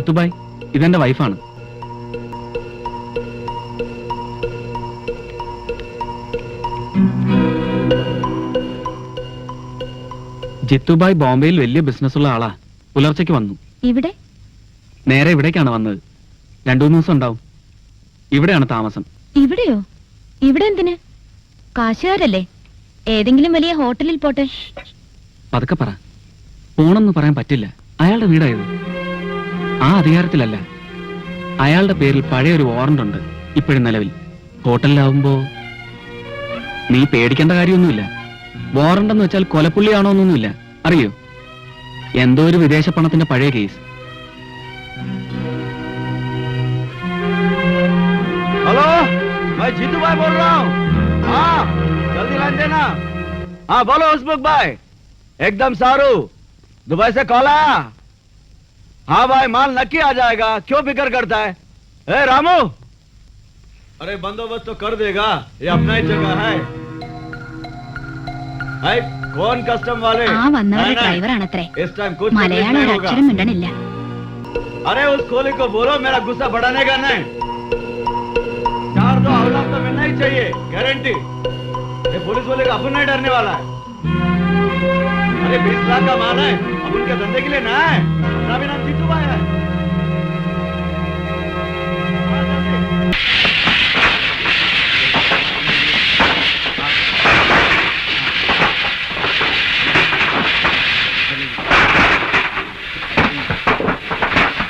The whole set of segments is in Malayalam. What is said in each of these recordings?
ജിത്തുബായ്, ഇതെന്റെ വൈഫാണ്. ജിത്തുബായ് ബോംബെയിൽ വലിയ ബിസിനസ്സുള്ള ആളാ. പുലർച്ചയ്ക്ക് വന്നു. ഇവിടെ? നേരെ ഇവിടേക്കാണ് വന്നത്. 2-3 ദിവസം ഉണ്ടാവും. ഇവിടെയാണ് താമസം. ഇവിടെയോ? ഇവിടെ എന്തിന്? കാശുകാരല്ലേ? ഏതെങ്കിലും വലിയ ഹോട്ടലിൽ പോട്ടെ. പതുക്കെ പറ. പോണെന്ന് പറയാൻ പറ്റില്ല. അയാളുടെ വീടായത്. ആ അധികാരത്തിലല്ല. അയാളുടെ പേരിൽ പഴയൊരു വാറന്റ് ഉണ്ട് ഇപ്പോഴും നിലവിൽ. ഹോട്ടലിലാവുമ്പോ നീ പേടിക്കേണ്ട കാര്യമൊന്നുമില്ല. വാറന്റ് എന്ന് വെച്ചാൽ കൊലപ്പുള്ളിയാണോ എന്നൊന്നുമില്ല. അറിയോ? എന്തോ ഒരു വിദേശ പണത്തിന്റെ പഴയ കേസ്. हेलो, मैं जीतू भाई बोल रहा हूँ। हाँ, जल्दी लाइन देना। हाँ बोलो उस्मुख भाई, एकदम सारू, दुबई से कॉल आया। हाँ भाई, माल नक्की आ जाएगा, क्यों फिक्र करता है? ए रामू, अरे बंदोबस्त तो कर देगा, ये अपना ही जगह है। भाई कौन कस्टम वाले? ड्राइवर आनत्रे। इस टाइम कुछ मलयाളം ഒരു അക്ഷരം മിണ്ടണില്ല. अरे उस कोहली को बोलो मेरा गुस्सा बढ़ाने का नहीं। 4-2 औलाद तो मिलना ही चाहिए, गारंटी। ये पुलिस वाले का अपन नहीं डरने वाला है। अरे 20 लाख का माल है, अब उनके धंधे के लिए ना है। अपना भी नाम जीतू भाई है।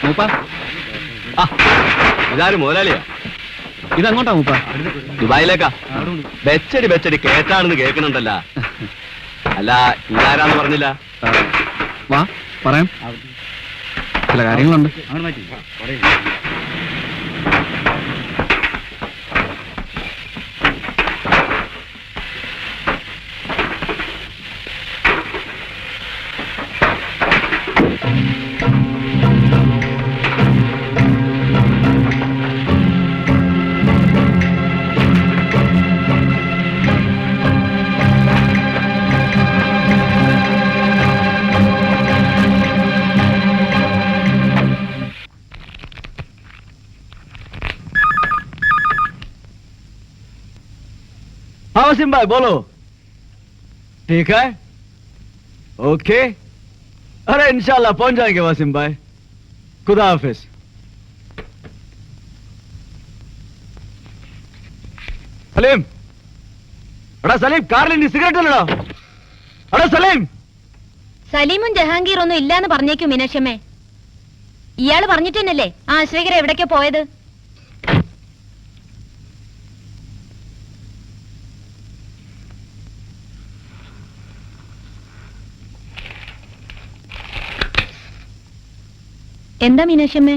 മൂപ്പ, ഇതാരും മുതലാളിയാ? ഇതെങ്ങോട്ടാ മൂപ്പ? ദുബായിലേക്കാ. വെച്ചടി കേട്ടാണെന്ന് കേൾക്കണുണ്ടല്ല. അല്ല, ഇതാരാന്ന് പറഞ്ഞില്ല. വാ പറയാം. ചില കാര്യങ്ങളുണ്ട്. हाँ वसीम भाई बोलो। ठीक है, ओके। अरे इंशाल्लाह पहुंच जाएंगे वसीम भाई। खुदा हाफिज। सलीम, अड़ा सलीम, कार लेनी सिगरेट लेना। अड़ा सलीम. സലീമും ജഹാംഗീർ ഒന്നും ഇല്ലാന്ന് പറഞ്ഞേക്കും മീനാക്ഷമ്മേ. ഇയാള് പറഞ്ഞിട്ടന്നല്ലേ ആ ആശ്രയിക്കര എവിടേക്കാ പോയത്? എന്താ മീനാക്ഷമ്മേ?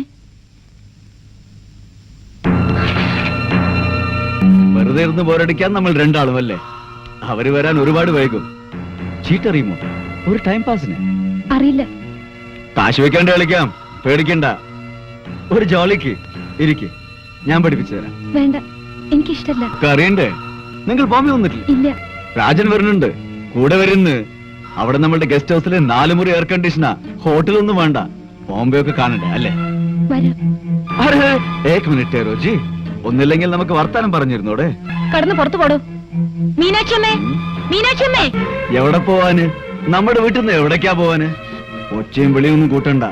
വെറുതെ ഇരുന്ന് ബോറടിക്കാൻ നമ്മൾ രണ്ടാളുമല്ലേ. അവര് വരാൻ ഒരുപാട് വൈകും. ചീറ്ററിയുമോ? ഒരു ടൈം പാസിന്. അറിയില്ല. കാശ് വെക്കാണ്ട് കളിക്കാം, പേടിക്കണ്ട. ഒരു ജോലിക്ക് ഇരിക്ക്, ഞാൻ പഠിപ്പിച്ചു തരാം. വേണ്ട, എനിക്കിഷ്ടല്ല. അറിയണ്ടേ? നിങ്ങൾ ബോംബെ വന്നിട്ടില്ല? ഇല്ല. രാജൻ വരുന്നുണ്ട്, കൂടെ വരുന്ന്. അവിടെ നമ്മളുടെ ഗസ്റ്റ് ഹൗസിൽ 4 മുറി എയർ കണ്ടീഷനാ. ഹോട്ടലൊന്നും വേണ്ട. ബോംബെ ഒക്കെ കാണണ്ടേ അല്ലേ? അരെ ഏക് മിനിറ്റ് റോജി, ഒന്നില്ലെങ്കിൽ നമുക്ക് വർത്താനം പറഞ്ഞിരുന്നോടെ. കടന്ന് പുറത്തു പോടോ. മീനാക്ഷമ്മേ, മീനാക്ഷമ്മേ. എവിടെ പോവാന്? നമ്മുടെ വീട്ടിൽ നിന്ന് എവിടേക്കാ പോവാന്? ഒച്ചയും വിളിയൊന്നും കൂട്ടണ്ട.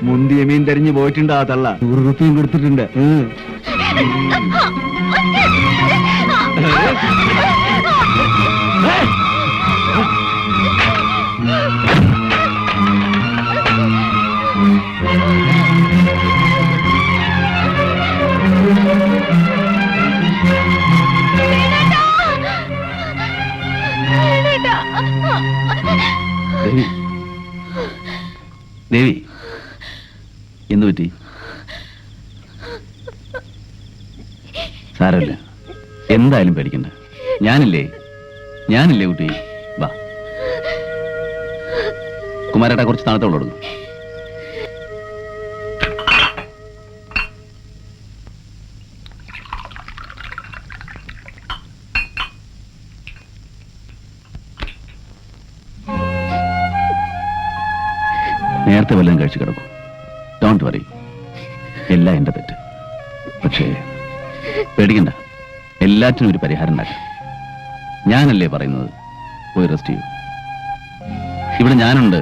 മുന്തിയ മീൻ തെരഞ്ഞു പോയിട്ടുണ്ട് ആ തള്ള. 100 രൂപയും കൊടുത്തിട്ടുണ്ട്. ദേവി, എന്തു പറ്റി? സാരമില്ല, എന്തായാലും പേടിക്കണ്ട. ഞാനില്ലേ കുട്ടി. വാ കുമാരേട്ടാ, കുറച്ച് തണുത്തോളം കൊടുക്കും. നേരത്തെ വല്ലതും കഴിച്ചു കിടക്കും. Don't worry. എല്ലാം എന്റെ തെറ്റ്. പക്ഷേ പേടിക്കണ്ട, എല്ലാറ്റിനും ഒരു പരിഹാരം ഉണ്ടാക്കാം. ഞാനല്ലേ പറയുന്നത്, പോയി റെസ്റ്റ് ചെയ്യൂ. ഇവിടെ ഞാനുണ്ട്.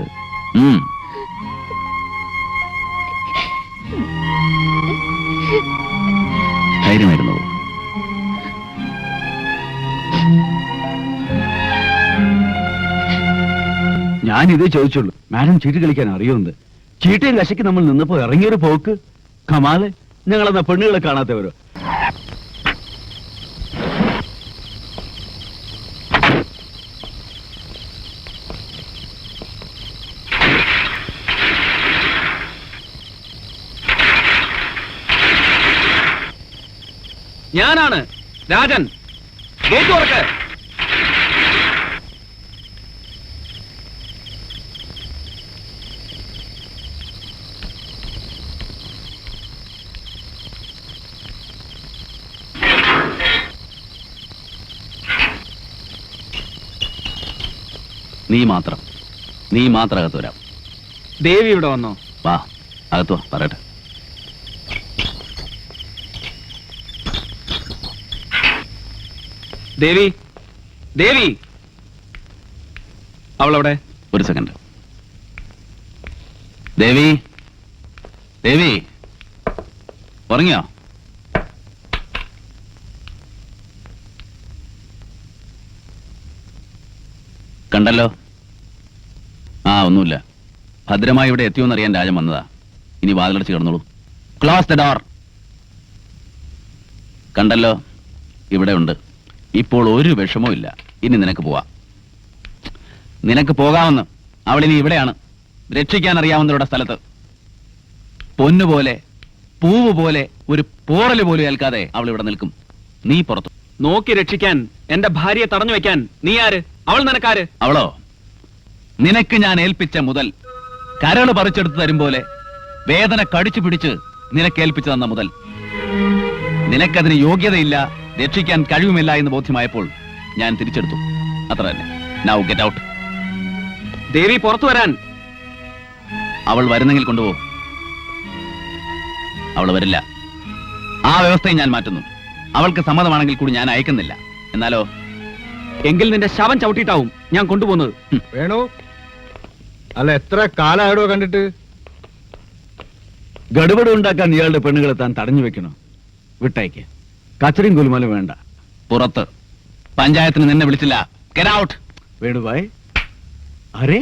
ധൈര്യമായിരുന്നോ? ഞാനിതേ ചോദിച്ചുള്ളൂ, മാഡം ചീട്ട് കളിക്കാൻ അറിയുമെന്ന്. ചീട്ടയും കശയ്ക്ക് നമ്മൾ നിന്നപ്പോ ഇറങ്ങിയൊരു പോക്ക്. കമാല്, ഞങ്ങളെന്നാ പെണ്ണുകളെ കാണാത്തവരോ? ഞാനാണ് രാജൻ. ഗേറ്റ് തുറക്ക്. നീ മാത്രം അകത്ത് വരാം. ദേവി ഇവിടെ വന്നോ? വാ, അകത്ത് വാ, പറയട്ടെ. ദേവി, ദേവി, അവളവിടെ. ഒരു സെക്കൻഡ്. ദേവി, ദേവി, ഉറങ്ങിയോ? കണ്ടല്ലോ. ഒന്നുമില്ല. ഭദ്രമായി ഇവിടെ എത്തിയോന്നറിയാൻ രാജൻ വന്നതാ. ഇനി വാതിലടച്ച് കിടന്നോളൂ. Close the door. കണ്ടല്ലോ, ഇവിടെ ഉണ്ട്. ഇപ്പോൾ ഒരു വിഷമവും ഇല്ല. ഇനി നിനക്ക് പോവാം. നിനക്ക് പോകാമെന്ന്. അവളിനി ഇവിടെയാണ്, രക്ഷിക്കാൻ അറിയാവുന്നവരുടെ സ്ഥലത്ത്. പൊന്നുപോലെ, പൂവ് പോലെ, ഒരു പോറല് പോലും ഏൽക്കാതെ അവൾ ഇവിടെ നിൽക്കും. നീ പുറത്തു. നോക്കി രക്ഷിക്കാൻ എന്റെ ഭാര്യയെ തടഞ്ഞു വെക്കാൻ നീ ആര്? അവൾ നിനക്കാര്? അവളോ, നിനക്ക് ഞാൻ ഏൽപ്പിച്ച മുതൽ കരള് പറിച്ചെടുത്ത് തരും പോലെ വേദന കടിച്ചു പിടിച്ച് നിനക്ക് ഏൽപ്പിച്ചു തന്ന മുതൽ. നിനക്കതിന് യോഗ്യതയില്ല, രക്ഷിക്കാൻ കഴിവുമില്ല എന്ന് ബോധ്യമായപ്പോൾ ഞാൻ തിരിച്ചെടുത്തു. അത്ര തന്നെ. Now get out. ദേവി, പുറത്തു വരാൻ. അവൾ വരുന്നെങ്കിൽ കൊണ്ടുപോകും. അവൾ വരില്ല. ആ വ്യവസ്ഥയും ഞാൻ മാറ്റുന്നു. അവൾക്ക് സമ്മതമാണെങ്കിൽ കൂടി ഞാൻ അയക്കുന്നില്ല. എന്നാലോ? എങ്കിൽ നിന്റെ ശവം ചവിട്ടിയിട്ടാവും ഞാൻ കൊണ്ടുപോകുന്നത്. വേണു, അല്ല എത്ര കാലായിടോ കണ്ടിട്ട്? ഗഡുബഡ് ഉണ്ടാക്കാൻ ഇയാളുടെ പെണ്ണുകളെ താൻ തടഞ്ഞു വെക്കണോ? വിട്ടയക്ക്. കച്ചറിയും കുലുമാലും വേണ്ട. പുറത്ത്. പഞ്ചായത്തിന് നിന്നെ വിളിച്ചില്ല. Get out. വേണുഭായ്, അരേ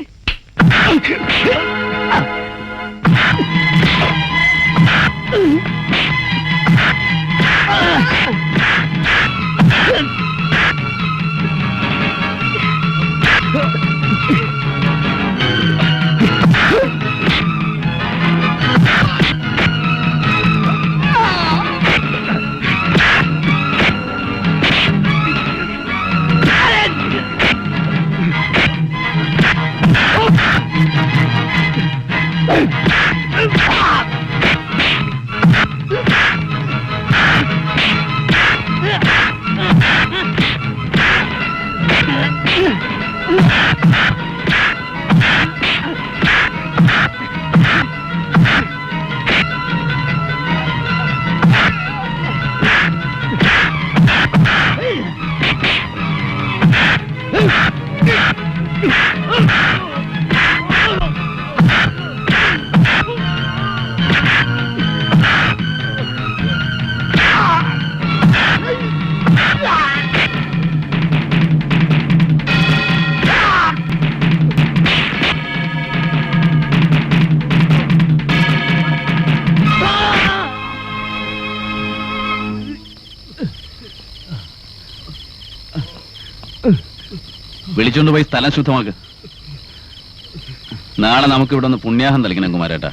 വിളിച്ചോണ്ട് പോയി സ്ഥലം ശുദ്ധമാക്ക്. നാളെ നമുക്ക് ഇവിടെ ഒന്ന് പുണ്യാഹം തളിക്കണം കുമാരേട്ടാ.